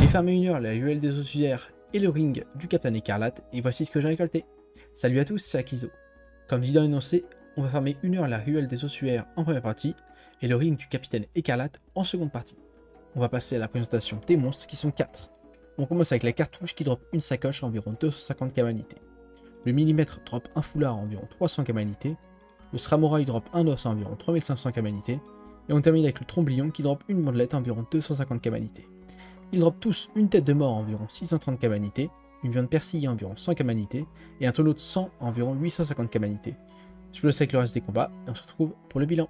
farmé 1 heure la ruelle des ossuaires et le ring du Capitaine Écarlate, et voici ce que j'ai récolté. Salut à tous, c'est Akizo. Comme vidéo annoncé, on va farmer 1 heure la ruelle des ossuaires en première partie, et le ring du Capitaine Écarlate en seconde partie. On va passer à la présentation des monstres qui sont 4. On commence avec la cartouche qui drop une sacoche à environ 250 kamanités. Le millimètre drop un foulard à environ 300 kamanités. Le Sramorai drop un os à environ 3500 kamanités. Et on termine avec le Tromblion qui drop une bandelette à environ 250 kamanités. Ils drop tous une tête de mort à environ 630 kamanités, une viande persillée à environ 100 kamanités, et un tonneau de sang à environ 850 kamanités. Je vous laisse avec le reste des combats, et on se retrouve pour le bilan.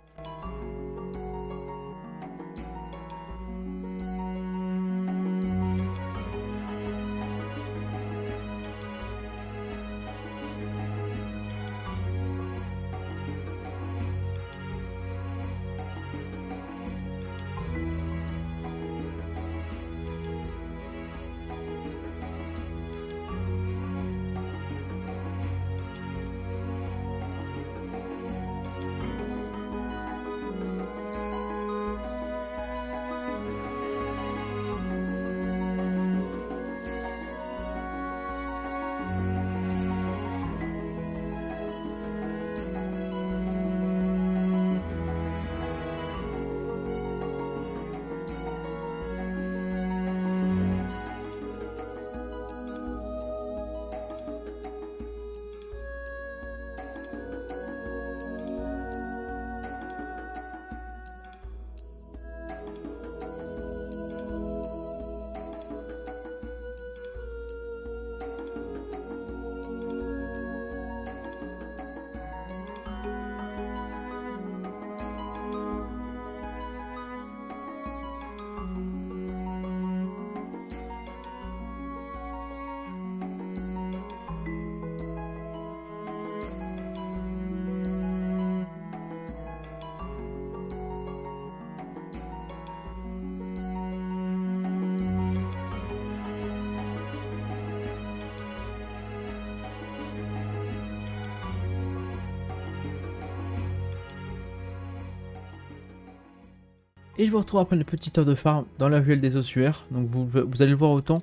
Et je vous retrouve après une petite heure de farm dans la ruelle des ossuaires. Donc vous allez le voir autant,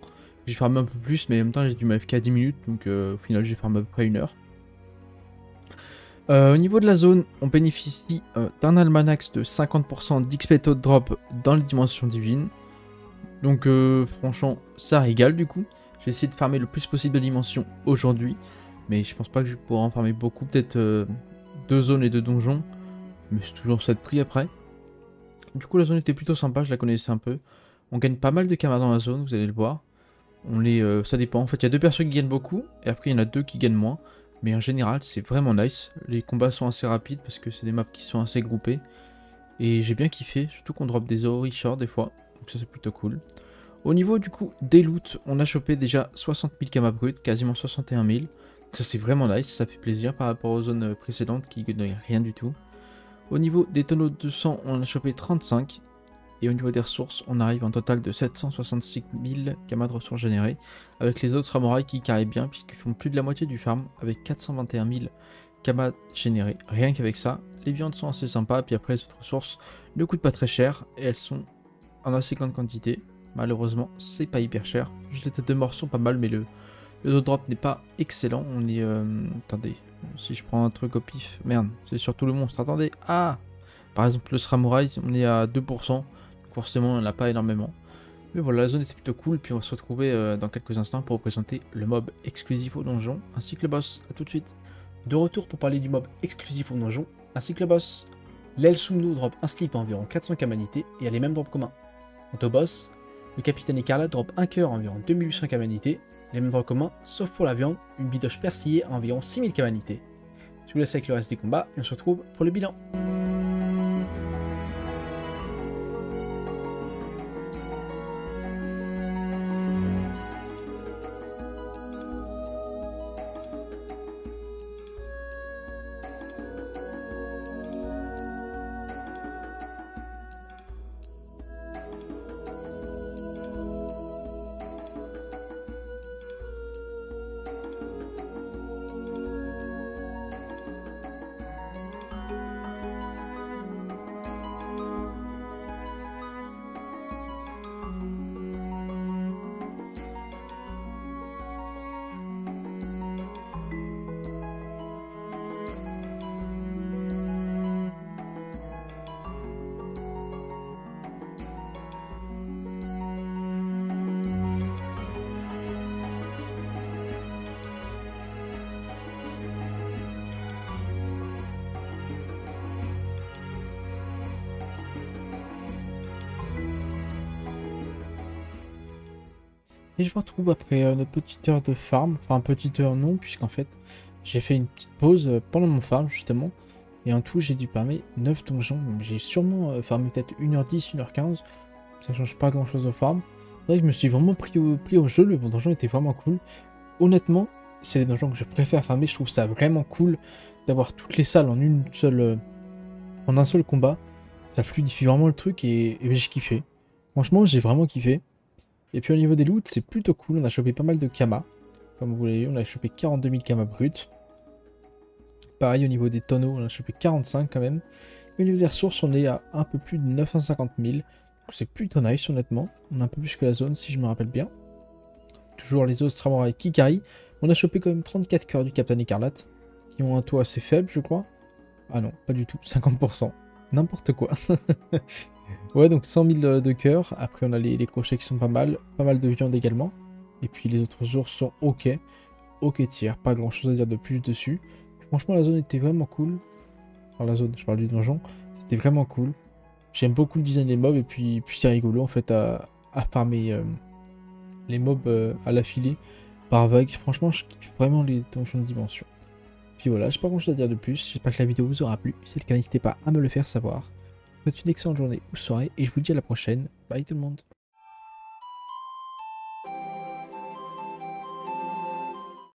j'ai farmé un peu plus, mais en même temps j'ai dû m'AFK à 10 minutes, donc au final j'ai farmé à peu près 1 heure. Au niveau de la zone, on bénéficie d'un almanax de 50% d'XP Toad Drop dans les dimensions divines. Donc franchement ça régale du coup. Je vais essayer de farmer le plus possible de dimensions aujourd'hui, mais je pense pas que je pourrai en farmer beaucoup, peut-être 2 zones et 2 donjons, mais c'est toujours ça de prix après. Du coup la zone était plutôt sympa, je la connaissais un peu. On gagne pas mal de camarades dans la zone, vous allez le voir. Ça dépend, en fait il y a 2 persos qui gagnent beaucoup, et après il y en a 2 qui gagnent moins. Mais en général c'est vraiment nice, les combats sont assez rapides parce que c'est des maps qui sont assez groupées. Et j'ai bien kiffé, surtout qu'on drop des Ori Short des fois, donc ça c'est plutôt cool. Au niveau du coup des loots, on a chopé déjà 60 000 kamas bruts, quasiment 61 000. Donc ça c'est vraiment nice, ça fait plaisir par rapport aux zones précédentes qui ne rien du tout. Au niveau des tonneaux de sang, on a chopé 35. Et au niveau des ressources, on arrive en total de 766 000 kamas de ressources générées. Avec les autres samouraïs qui carrent bien, puisqu'ils font plus de la moitié du farm, avec 421 000 kamas générés. Rien qu'avec ça, les viandes sont assez sympas. Puis après, les autres ressources ne coûtent pas très cher. Et elles sont en assez grande quantité. Malheureusement, c'est pas hyper cher. Juste les têtes de mort sont pas mal, mais le drop n'est pas excellent. On est... attendez, si je prends un truc au pif... Merde, c'est surtout le monstre. Attendez, ah! Par exemple, le Samouraï, on est à 2%. Donc forcément, on n'en a pas énormément. Mais voilà, la zone était plutôt cool. Puis on va se retrouver dans quelques instants pour vous présenter le mob exclusif au donjon, ainsi que le boss. A tout de suite. De retour pour parler du mob exclusif au donjon, ainsi que le boss. L'El Sumnu drop un slip à environ 400 kamanités et a les mêmes drops communs. Quant au boss, le Capitaine Écarlate drop un cœur à environ 2800 kamanités, les mêmes drops communs, sauf pour la viande, une bidoche persillée à environ 6000 kamanités. Je vous laisse avec le reste des combats et on se retrouve pour le bilan. Et je me retrouve après notre petite heure de farm, enfin petite heure non, puisqu'en fait j'ai fait une petite pause pendant mon farm justement. Et en tout j'ai dû farmer 9 donjons, donc j'ai sûrement farmé peut-être 1h10, 1h15, ça change pas grand chose au farm. C'est vrai que je me suis vraiment pris au jeu, le bon donjon était vraiment cool. Honnêtement, c'est les donjons que je préfère farmer, je trouve ça vraiment cool d'avoir toutes les salles en une seule, en un seul combat. Ça fluidifie vraiment le truc et j'ai kiffé. Franchement j'ai vraiment kiffé. Et puis au niveau des loots, c'est plutôt cool. On a chopé pas mal de kamas. Comme vous l'avez vu, on a chopé 42 000 kamas bruts. Pareil au niveau des tonneaux, on a chopé 45 quand même. Et au niveau des ressources, on est à un peu plus de 950 000. C'est plutôt nice honnêtement. On a un peu plus que la zone si je me rappelle bien. Toujours les os Tramorai qui carry. On a chopé quand même 34 cœurs du Captain Écarlate. Qui ont un taux assez faible je crois. Ah non, pas du tout. 50%. N'importe quoi. Ouais, donc 100 000 de cœur. Après, on a les crochets qui sont pas mal. Pas mal de viande également. Et puis, les autres ours sont ok. Ok tiers. Pas grand chose à dire de plus dessus. Franchement, la zone était vraiment cool. Enfin, la zone, je parle du donjon. C'était vraiment cool. J'aime beaucoup le design des mobs. Et puis c'est rigolo en fait à farmer les mobs à l'affilée par vague. Franchement, je kiffe vraiment les donjons de dimension. Puis voilà, j'ai pas grand chose à dire de plus. J'espère que la vidéo vous aura plu. Si c'est le cas, n'hésitez pas à me le faire savoir. Je vous souhaite une excellente journée ou soirée et je vous dis à la prochaine. Bye tout le monde.